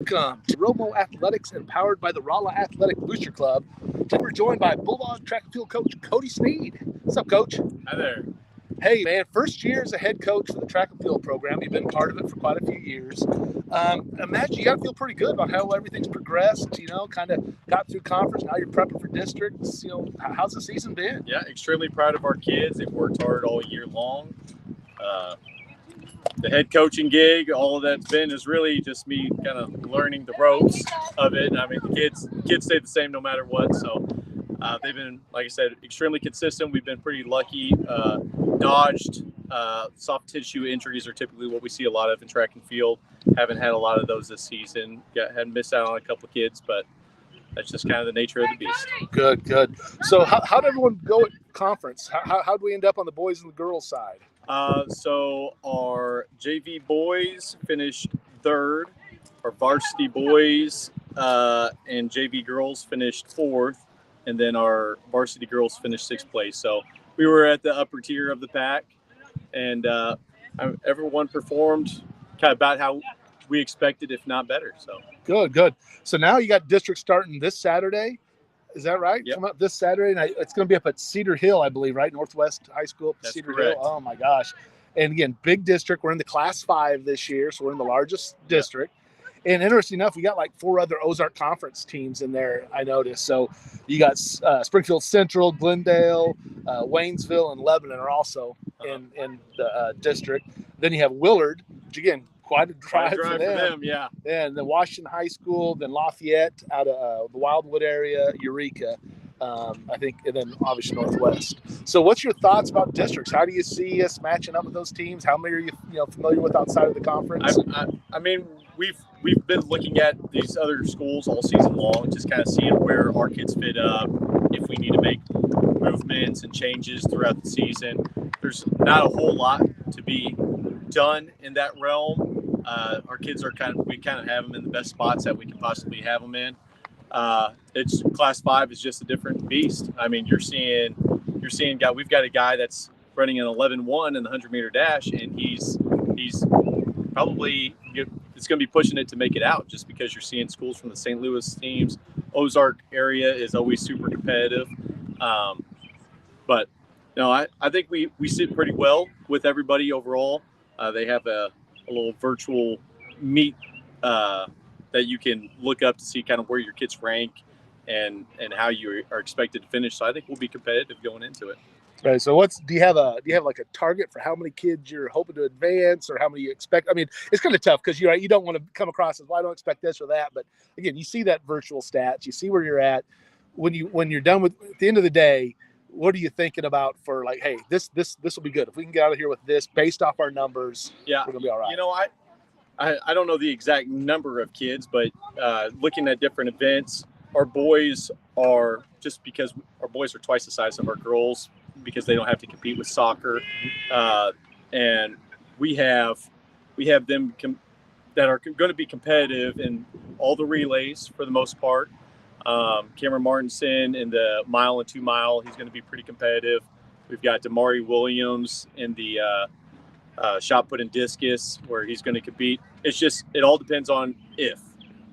Welcome to Romo Athletics and powered by the Rolla Athletic Booster Club. Today we're joined by Bulldogs Track Field coach Cody Sneed. What's up, Coach? Hi there. Hey, man, first year as a head coach for the track and field program. You've been part of it for quite a few years. Imagine you got to feel pretty good about how everything's progressed, kind of got through conference. Now you're prepping for districts. How's the season been? Yeah, extremely proud of our kids. They've worked hard all year long. The head coaching gig, all of that's been is really just me kind of learning the ropes of it. I mean, the kids stay the same no matter what. So they've been, like I said, extremely consistent. We've been pretty lucky. Dodged soft tissue injuries are typically what we see a lot of in track and field. Haven't had a lot of those this season. Had missed out on a couple of kids, but that's just kind of the nature of the beast. Good. So how did everyone go at conference? How did we end up on the boys and the girls side? So our JV boys finished third. Our varsity boys and JV girls finished fourth. And then our varsity girls finished sixth place. So we were at the upper tier of the pack. And everyone performed kind of about how we expected, if not better. So Good. So now you got district starting this Saturday. Is that right? Yep. Come up this Saturday, and it's going to be up at Cedar Hill, I believe, right? Northwest High School, That's Cedar correct. Hill. Oh my gosh! And again, big district. We're in the Class 5 this year, so we're in the largest district. And interesting enough, we got like 4 other Ozark Conference teams in there, I noticed. So you got Springfield Central, Glendale, Waynesville, and Lebanon are also in the district. Then you have Willard, which again, quite a drive for them. Yeah. And then Washington High School, then Lafayette out of the Wildwood area, Eureka, I think, and then obviously Northwest. So what's your thoughts about districts? How do you see us matching up with those teams? How many are you familiar with outside of the conference? I mean, we've been looking at these other schools all season long, just kind of seeing where our kids fit up, if we need to make movements and changes throughout the season. There's not a whole lot to be done in that realm. Our kids we kind of have them in the best spots that we can possibly have them in. It's Class 5 is just a different beast. I mean, we've got a guy that's running an 11-1 in the 100-meter dash, and he's probably it's going to be pushing it to make it out, just because you're seeing schools from the St. Louis teams. Ozark area is always super competitive. But I think we sit pretty well with everybody overall. They have a little virtual meet that you can look up to see kind of where your kids rank and how you are expected to finish. So I think we'll be competitive going into it. Right. So do you have like a target for how many kids you're hoping to advance, or how many you expect? I mean, it's kind of tough because you don't want to come across as, well, I don't expect this or that. But again, you see that virtual stats, you see where you're at. When you're done with, at the end of the day, what are you thinking about for, like, hey, this will be good if we can get out of here with this based off our numbers? Yeah, we're gonna be all right. I don't know the exact number of kids, but looking at different events, our boys are, just because our boys are twice the size of our girls, because they don't have to compete with soccer, and we have them that are going to be competitive in all the relays for the most part. Cameron Martinson in the mile and 2 mile, he's going to be pretty competitive. We've got Damari Williams in the shot put and discus, where he's going to compete. It all depends on if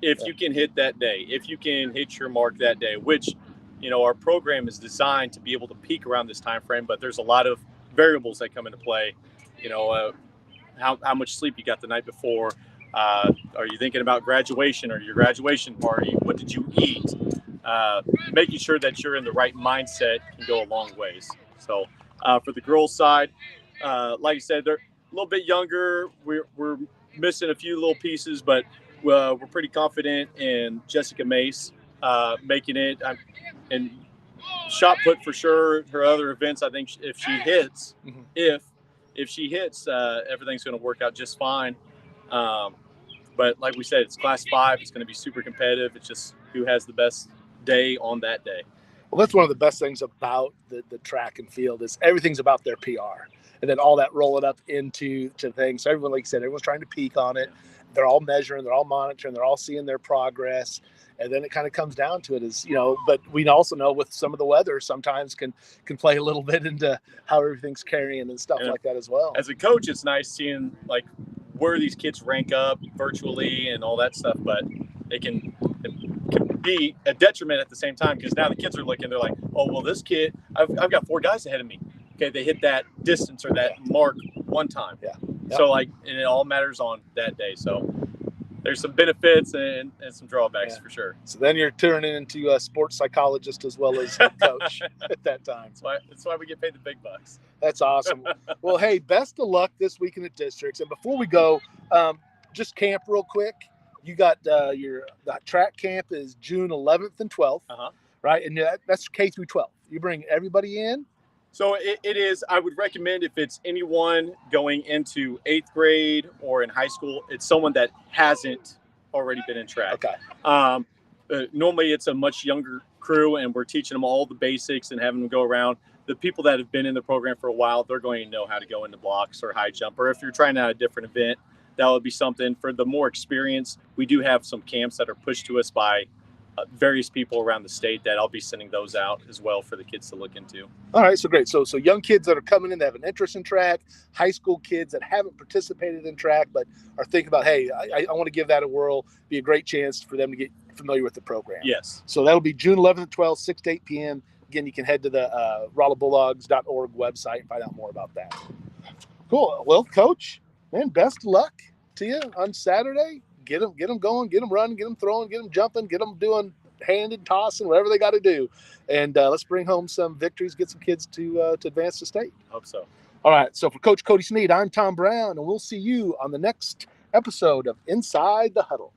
you can hit that day, if you can hit your mark that day, which, our program is designed to be able to peak around this time frame, but there's a lot of variables that come into play. How much sleep you got the night before. Are you thinking about graduation or your graduation party? What did you eat? Making sure that you're in the right mindset can go a long ways. So for the girls' side, like I said, they're a little bit younger. We're missing a few little pieces, but we're pretty confident in Jessica Mace making it. And shot put for sure. Her other events, I think if she hits, if she hits, everything's going to work out just fine. But like we said, it's Class 5. It's going to be super competitive. It's just who has the best day on that day. Well, that's one of the best things about the track and field is everything's about their PR, and then all that roll it up into things. So everyone, like you said, everyone's trying to peak on it. They're all measuring, they're all monitoring, they're all seeing their progress. And then it kind of comes down to it is, but we also know with some of the weather sometimes can play a little bit into how everything's carrying and stuff like that as well. As a coach, it's nice seeing like where these kids rank up virtually and all that stuff, but it can be a detriment at the same time, because now the kids are looking, they're like, oh, well, this kid, I've got 4 guys ahead of me. Okay, they hit that distance or that mark one time. Yeah. So and it all matters on that day. So there's some benefits and some drawbacks for sure. So then you're turning into a sports psychologist as well as head coach at that time. That's why we get paid the big bucks. That's awesome. Well, hey, best of luck this weekend at districts. And before we go, just camp real quick. You got your track camp is June 11th and 12th, right? And that's K through 12. You bring everybody in. So it is, I would recommend, if it's anyone going into 8th grade or in high school, it's someone that hasn't already been in track. Okay. Normally it's a much younger crew, and we're teaching them all the basics and having them go around. The people that have been in the program for a while, they're going to know how to go into blocks or high jump. Or if you're trying out a different event, that would be something. For the more experienced, we do have some camps that are pushed to us by various people around the state that I'll be sending those out as well for the kids to look into. All right, so great. So young kids that are coming in that have an interest in track, high school kids that haven't participated in track but are thinking about, hey, I want to give that a whirl, be a great chance for them to get familiar with the program. Yes. So that'll be June 11th and 12th, 6 to 8 p.m. Again, you can head to the RollaBulldogs.org website and find out more about that. Cool. Well, Coach, man, best of luck to you on Saturday. Get them going, get them running, get them throwing, get them jumping, get them doing handed, tossing, whatever they got to do. And let's bring home some victories, get some kids to advance to state. Hope so. All right. So for Coach Cody Sneed, I'm Tom Brown, and we'll see you on the next episode of Inside the Huddle.